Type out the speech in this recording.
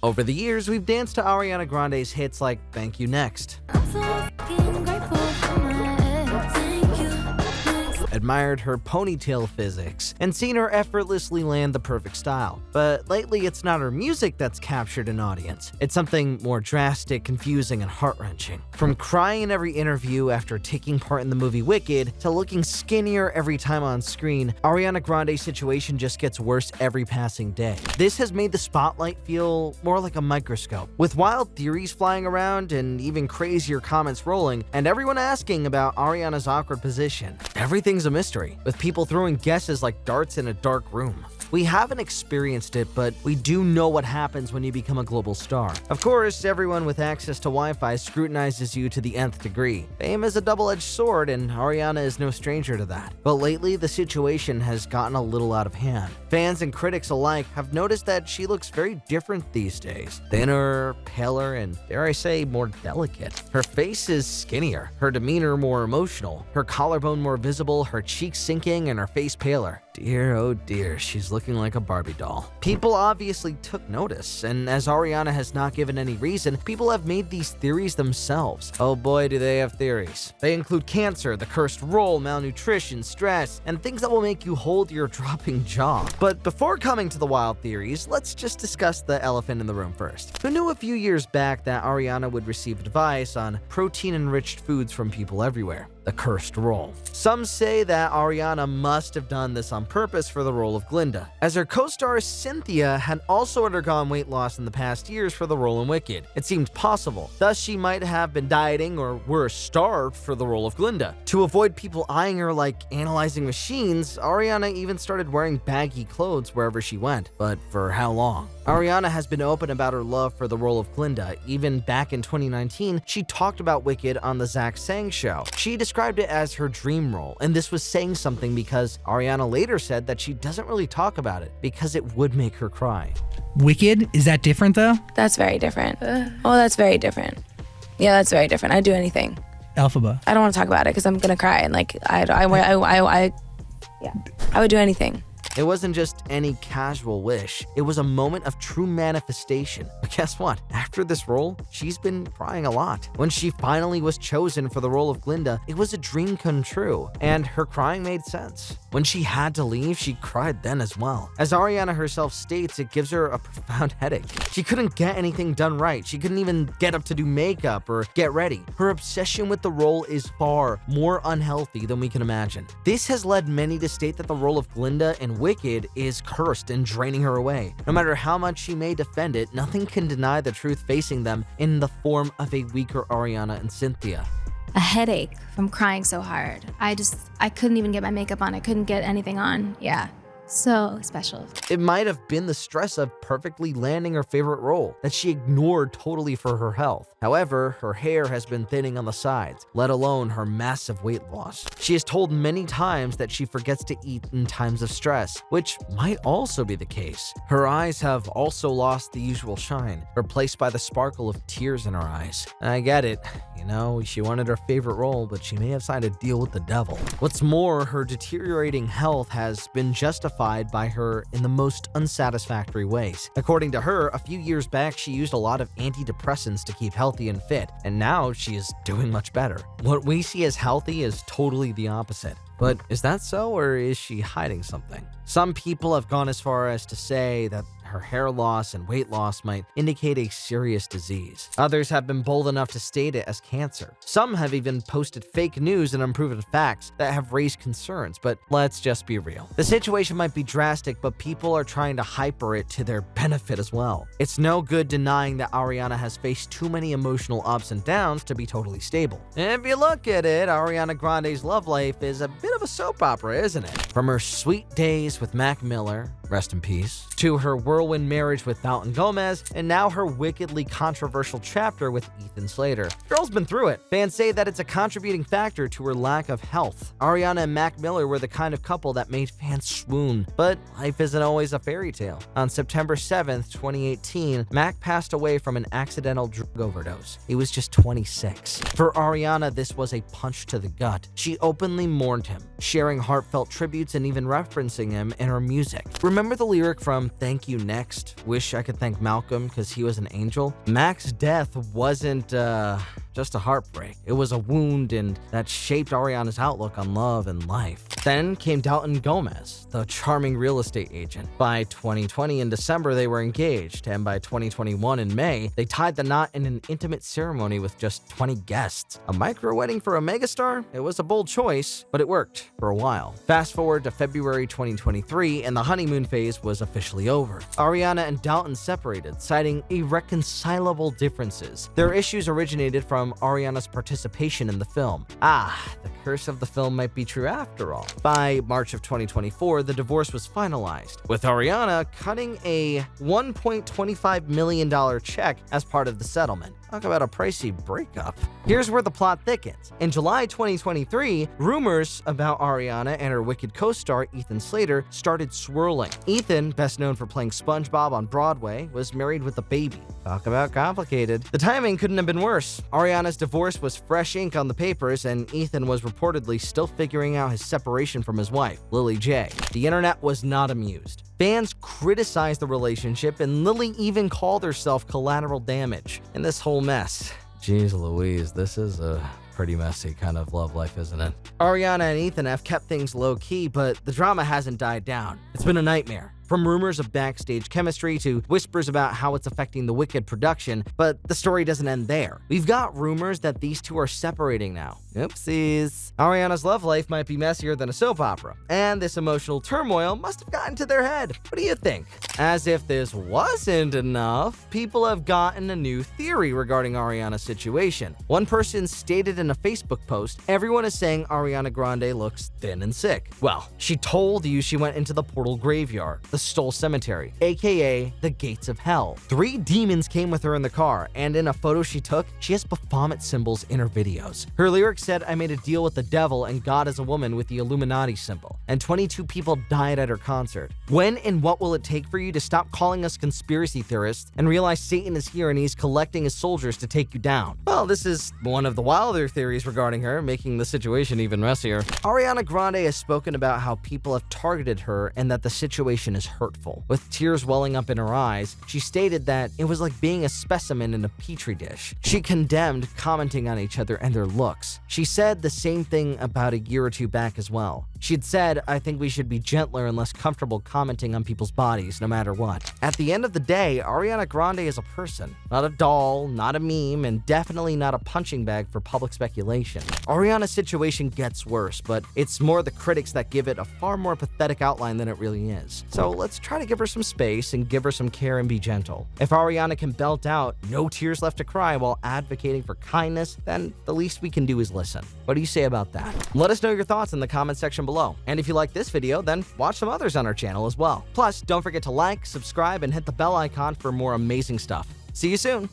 Over the years, we've danced to Ariana Grande's hits like Thank You Next, admired her ponytail physics, and seen her effortlessly land the perfect style. But lately, it's not her music that's captured an audience. It's something more drastic, confusing, and heart-wrenching. From crying in every interview after taking part in the movie Wicked to looking skinnier every time on screen, Ariana Grande's situation just gets worse every passing day. This has made the spotlight feel more like a microscope, with wild theories flying around and even crazier comments rolling, and everyone asking about Ariana's awkward position. Everything's a mystery, with people throwing guesses like darts in a dark room. We haven't experienced it, but we do know what happens when you become a global star. Of course, everyone with access to Wi-Fi scrutinizes you to the nth degree. Fame is a double-edged sword, and Ariana is no stranger to that. But lately, the situation has gotten a little out of hand. Fans and critics alike have noticed that she looks very different these days. Thinner, paler, and dare I say, more delicate. Her face is skinnier, her demeanor more emotional, her collarbone more visible, her cheeks sinking, and her face paler. Dear, oh dear, she's looking like a Barbie doll. People obviously took notice, and as Ariana has not given any reason, people have made these theories themselves. Oh boy, do they have theories. They include cancer, the cursed role, malnutrition, stress, and things that will make you hold your dropping jaw. But before coming to the wild theories, let's just discuss the elephant in the room first. Who knew a few years back that Ariana would receive advice on protein-enriched foods from people everywhere? The cursed role. Some say that Ariana must have done this on purpose for the role of Glinda, as her co-star Cynthia had also undergone weight loss in the past years for the role in Wicked. It seemed possible. Thus, she might have been dieting or worse, starved for the role of Glinda. To avoid people eyeing her like analyzing machines, Ariana even started wearing baggy clothes wherever she went. But for how long? Ariana has been open about her love for the role of Glinda. Even back in 2019, she talked about Wicked on the Zach Sang Show. She described it as her dream role, and this was saying something because Ariana later said that she doesn't really talk about it because it would make her cry. Wicked? Is that different though? That's very different. That's very different. Yeah, that's very different. I'd do anything. Elphaba. I don't want to talk about it because I'm gonna cry, and like I would do anything. It wasn't just any casual wish, it was a moment of true manifestation. But guess what? After this role, she's been crying a lot. When she finally was chosen for the role of Glinda, it was a dream come true, and her crying made sense. When she had to leave, she cried then as well. As Ariana herself states, it gives her a profound headache. She couldn't get anything done right. She couldn't even get up to do makeup or get ready. Her obsession with the role is far more unhealthy than we can imagine. This has led many to state that the role of Glinda in Wicked is cursed and draining her away. No matter how much she may defend it, nothing can deny the truth facing them in the form of a weaker Ariana and Cynthia. A headache from crying so hard. I couldn't even get my makeup on. I couldn't get anything on. Yeah. So special. It might have been the stress of perfectly landing her favorite role that she ignored totally for her health. However, her hair has been thinning on the sides, let alone her massive weight loss. She has told many times that she forgets to eat in times of stress, which might also be the case. Her eyes have also lost the usual shine, replaced by the sparkle of tears in her eyes. I get it. You know, she wanted her favorite role, but she may have signed a deal with the devil. What's more, her deteriorating health has been justified by her in the most unsatisfactory ways. According to her, a few years back, she used a lot of antidepressants to keep healthy and fit, and now she is doing much better. What we see as healthy is totally the opposite. But is that so, or is she hiding something? Some people have gone as far as to say that her hair loss and weight loss might indicate a serious disease. Others have been bold enough to state it as cancer. Some have even posted fake news and unproven facts that have raised concerns, but let's just be real. The situation might be drastic, but people are trying to hyper it to their benefit as well. It's no good denying that Ariana has faced too many emotional ups and downs to be totally stable. If you look at it, Ariana Grande's love life is a bit of a soap opera, isn't it? From her sweet days with Mac Miller, rest in peace, to her whirlwind marriage with Fountain Gomez, and now her wickedly controversial chapter with Ethan Slater. Girl's been through it. Fans say that it's a contributing factor to her lack of health. Ariana and Mac Miller were the kind of couple that made fans swoon, but life isn't always a fairy tale. On September 7th, 2018, Mac passed away from an accidental drug overdose. He was just 26. For Ariana, this was a punch to the gut. She openly mourned him, sharing heartfelt tributes and even referencing him in her music. Remember the lyric from Thank You next. Wish I could thank Malcolm because he was an angel. Mac's death wasn't just a heartbreak. It was a wound, and that shaped Ariana's outlook on love and life. Then came Dalton Gomez, the charming real estate agent. By 2020 in December, they were engaged, and by 2021 in May, they tied the knot in an intimate ceremony with just 20 guests. A micro wedding for a megastar? It was a bold choice, but it worked for a while. Fast forward to February 2023, and the honeymoon phase was officially over. Ariana and Dalton separated, citing irreconcilable differences. Their issues originated from Ariana's participation in the film. The curse of the film might be true after all. By March of 2024, the divorce was finalized, with Ariana cutting a $1.25 million check as part of the settlement. Talk about a pricey breakup. Here's where the plot thickens. In July 2023, rumors about Ariana and her Wicked co-star Ethan Slater started swirling. Ethan, best known for playing SpongeBob on Broadway, was married with a baby. Talk about complicated. The timing couldn't have been worse. Ariana's divorce was fresh ink on the papers, and Ethan was reportedly still figuring out his separation from his wife, Lily J. The internet was not amused. Fans criticized the relationship, and Lily even called herself collateral damage. In this whole mess, geez Louise, this is a pretty messy kind of love life, isn't it? Ariana and Ethan have kept things low-key, but the drama hasn't died down. It's been a nightmare. From rumors of backstage chemistry to whispers about how it's affecting the Wicked production, but the story doesn't end there. We've got rumors that these two are separating now. Oopsies. Ariana's love life might be messier than a soap opera, and this emotional turmoil must have gotten to their head. What do you think? As if this wasn't enough, people have gotten a new theory regarding Ariana's situation. One person stated in a Facebook post, everyone is saying Ariana Grande looks thin and sick. Well, she told you she went into the portal graveyard, the Stoll Cemetery, aka the Gates of Hell. 3 demons came with her in the car, and in a photo she took, she has Baphomet symbols in her videos. Her lyrics said, "I made a deal with the devil and God is a woman," with the Illuminati symbol, and 22 people died at her concert. When and what will it take for you to stop calling us conspiracy theorists and realize Satan is here and he's collecting his soldiers to take you down? Well, this is one of the wilder theories regarding her, making the situation even messier. Ariana Grande has spoken about how people have targeted her and that the situation is hurtful. With tears welling up in her eyes, she stated that it was like being a specimen in a petri dish. She condemned commenting on each other and their looks. She said the same thing about a year or two back as well. She'd said, "I think we should be gentler and less comfortable commenting on people's bodies, no matter what." At the end of the day, Ariana Grande is a person, not a doll, not a meme, and definitely not a punching bag for public speculation. Ariana's situation gets worse, but it's more the critics that give it a far more pathetic outline than it really is. So let's try to give her some space and give her some care and be gentle. If Ariana can belt out "no tears left to cry" while advocating for kindness, then the least we can do is listen. What do you say about that? Let us know your thoughts in the comment section below. And if you like this video, then watch some others on our channel as well. Plus, don't forget to like, subscribe, and hit the bell icon for more amazing stuff. See you soon!